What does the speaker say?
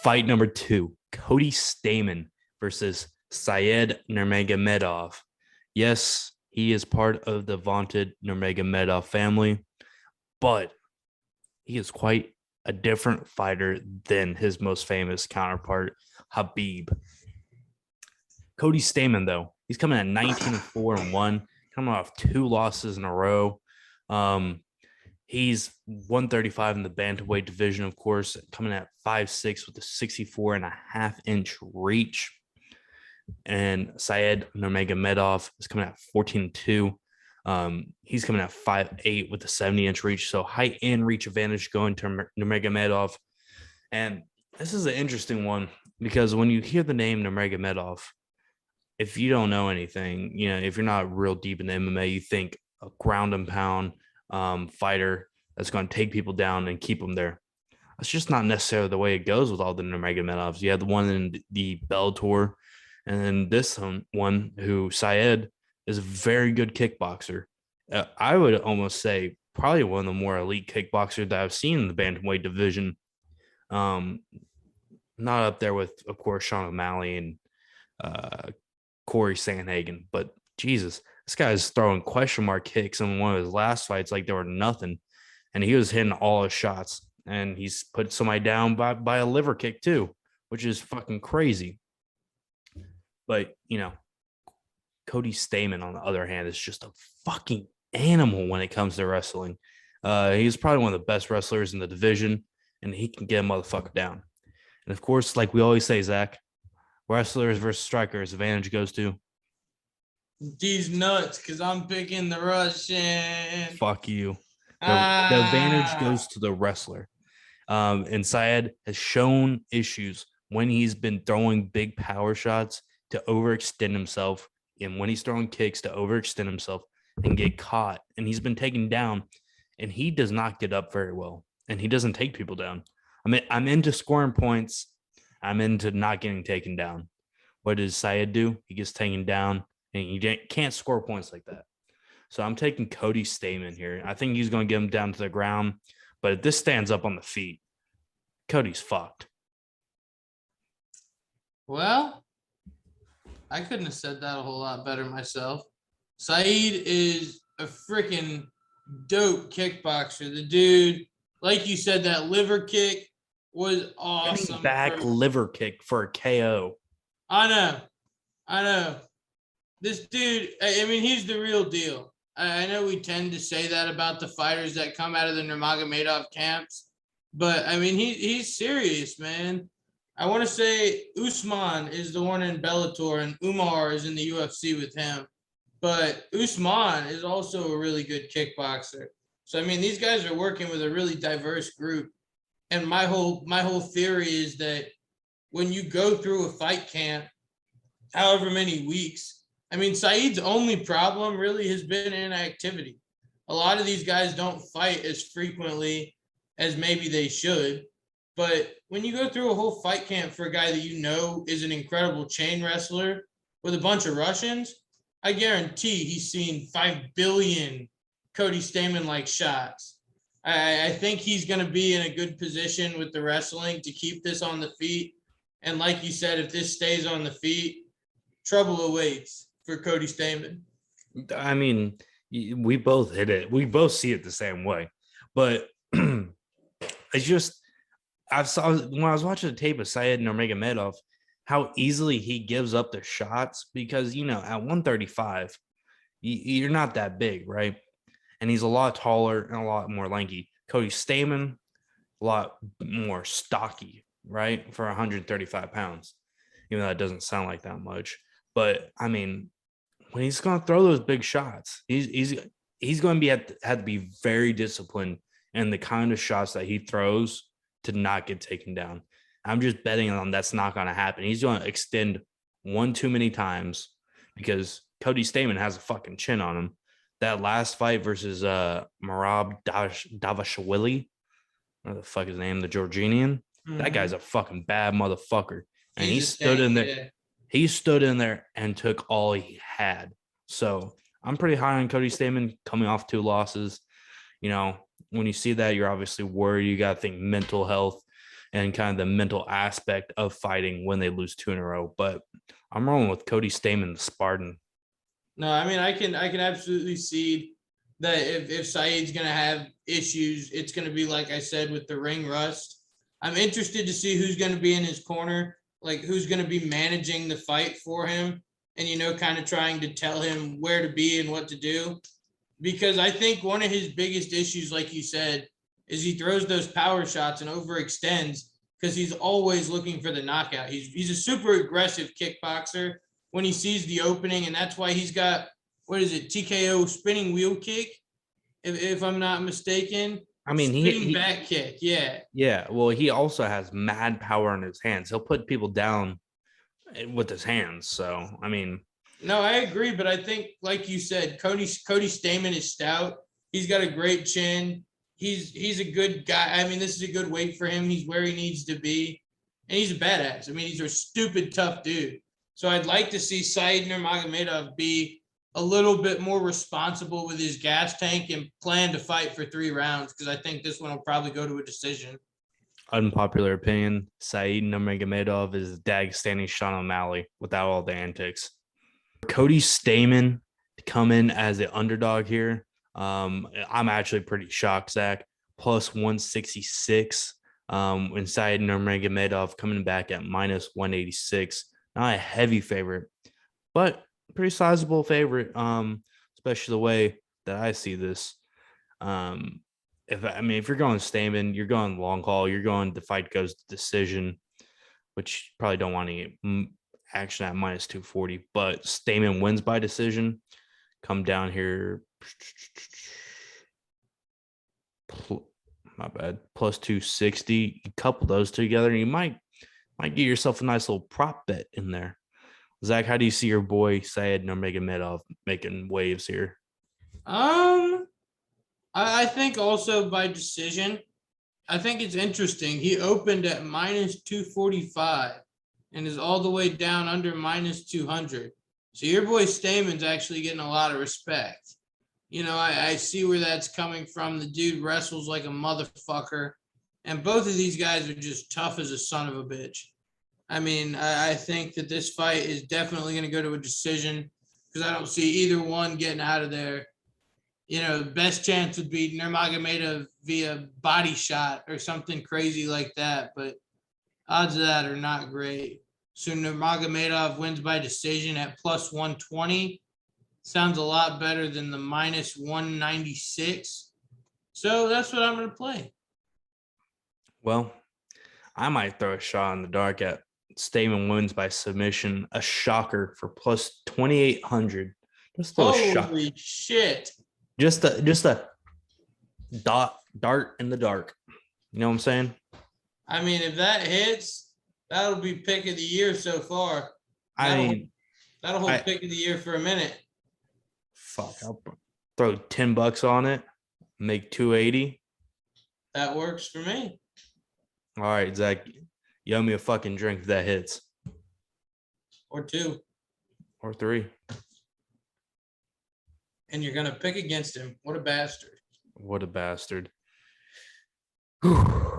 Fight number 2, Cody Stamann versus Syed Nurmagomedov. Yes, he is part of the vaunted Nurmagomedov family, but he is quite a different fighter than his most famous counterpart, Habib. Cody Stamann, though, he's coming at 19-4-1, coming off 2 losses in a row. He's 135 in the bantamweight division, of course, coming at 5'6" with a 64.5-inch reach. And Syed Nurmagomedov is coming at 14-2. He's coming at 5'8" with a 70-inch reach. So height and reach advantage going to Nurmagomedov. And this is an interesting one because when you hear the name Nurmagomedov, if you don't know anything, if you're not real deep in the MMA, you think a ground and pound fighter that's going to take people down and keep them there. That's just not necessarily the way it goes with all the Nurmagomedovs. You have the one in the Bellator, and then this one who Syed is a very good kickboxer. I would almost say probably one of the more elite kickboxers that I've seen in the bantamweight division. Not up there with, of course, Sean O'Malley and Corey Sandhagen, but Jesus, this guy's throwing question mark kicks in one of his last fights like they were nothing, and he was hitting all his shots, and he's put somebody down by a liver kick too, which is fucking crazy. But Cody Stamann, on the other hand, is just a fucking animal when it comes to wrestling. He's probably one of the best wrestlers in the division, and he can get a motherfucker down. And of course, like we always say, Zach, wrestlers versus strikers, advantage goes to these nuts, because I'm picking the Russian. Fuck you. The advantage goes to the wrestler. And Syed has shown issues when he's been throwing big power shots to overextend himself, and when he's throwing kicks to overextend himself and get caught. And he's been taken down, and he does not get up very well, and he doesn't take people down. I'm into scoring points. I'm into not getting taken down. What does Syed do? He gets taken down, and you can't score points like that. So I'm taking Cody Stamann here. I think he's going to get him down to the ground. But if this stands up on the feet, Cody's fucked. Well, I couldn't have said that a whole lot better myself. Syed is a freaking dope kickboxer. The dude, like you said, that liver kick was awesome. Liver kick for a KO. I know. This dude, he's the real deal. I know we tend to say that about the fighters that come out of the Nurmagomedov camps, but he's serious, man. I want to say Usman is the one in Bellator and Umar is in the UFC with him, but Usman is also a really good kickboxer. So these guys are working with a really diverse group, and my whole theory is that when you go through a fight camp, however many weeks. Syed's only problem really has been inactivity. A lot of these guys don't fight as frequently as maybe they should. But when you go through a whole fight camp for a guy that is an incredible chain wrestler with a bunch of Russians, I guarantee he's seen 5 billion Cody Stamann-like shots. I think he's going to be in a good position with the wrestling to keep this on the feet. And like you said, if this stays on the feet, trouble awaits for Cody Stamann. We both hit it. We both see it the same way. But it's just, when I was watching the tape of Syed Nurmagomedov, how easily he gives up the shots because, at 135, you're not that big, right? And he's a lot taller and a lot more lanky. Cody Stamann, a lot more stocky, right? For 135 pounds, even though that doesn't sound like that much. But when he's going to throw those big shots, he's going to have to be very disciplined in the kind of shots that he throws to not get taken down. I'm just betting on that's not going to happen. He's going to extend one too many times because Cody Stamann has a fucking chin on him. That last fight versus Merab Davashvili, what the fuck is his name? The Georgian. Mm-hmm. That guy's a fucking bad motherfucker. And he stood in there. Yeah. He stood in there and took all he had. So I'm pretty high on Cody Stamann coming off 2 losses. When you see that, you're obviously worried. You got to think mental health. and kind of the mental aspect of fighting when they lose 2 in a row. But I'm rolling with Cody Stamann, the Spartan. No, I mean, I can absolutely see that if Saeed's gonna have issues, it's gonna be like I said with the ring rust. I'm interested to see who's gonna be in his corner, like who's gonna be managing the fight for him, and kind of trying to tell him where to be and what to do. Because I think one of his biggest issues, like you said, is he throws those power shots and overextends because he's always looking for the knockout. He's a super aggressive kickboxer when he sees the opening, and that's why he's got, what is it, TKO spinning wheel kick, if I'm not mistaken. I mean, spinning back kick, yeah. Yeah, well, he also has mad power in his hands. He'll put people down with his hands. So, I mean, no, I agree, but I think, like you said, Cody Stamann is stout. He's got a great chin. He's a good guy. I mean, this is a good weight for him. He's where he needs to be, and he's a badass. I mean, he's a stupid tough dude. So I'd like to see Saeed Nurmagomedov be a little bit more responsible with his gas tank and plan to fight for 3 rounds, because I think this one will probably go to a decision. Unpopular opinion, Saeed Nurmagomedov is Dagestani Sean O'Malley without all the antics. Cody Stamann to come in as the underdog here. I'm actually pretty shocked, Zach. Plus 166. And Saeed Nurmagomedov coming back at minus 186. Not a heavy favorite, but pretty sizable favorite. Especially the way that I see this. If you're going Stamann, you're going long haul. You're going the fight goes to decision, which you probably don't want to get action at minus 240. But Stamann wins by decision. Come down here. My bad. Plus 260. You couple those together, and you might get yourself a nice little prop bet in there. Zach, how do you see your boy Saeed Nurmagomedov making waves here? I think also by decision. I think it's interesting. He opened at minus 245 and is all the way down under minus 200. So your boy Stamann's actually getting a lot of respect. I see where that's coming from. The dude wrestles like a motherfucker. And both of these guys are just tough as a son of a bitch. I mean, I think that this fight is definitely going to go to a decision, because I don't see either one getting out of there. Best chance would be Nurmagomedov via body shot or something crazy like that. But odds of that are not great. So Nurmagomedov wins by decision at plus 120. Sounds a lot better than the minus 196. So that's what I'm going to play. Well, I might throw a shot in the dark at Stamann wins by submission, a shocker for plus 2,800. Just a shot. Holy shit. Just a dart in the dark. You know what I'm saying? I mean, if that hits, that'll be pick of the year so far. That'll hold pick of the year for a minute. Fuck, I'll throw $10 on it, make 280. That works for me. All right, Zach, you owe me a fucking drink if that hits. Or 2. Or 3. And you're going to pick against him. What a bastard. What a bastard. Whew.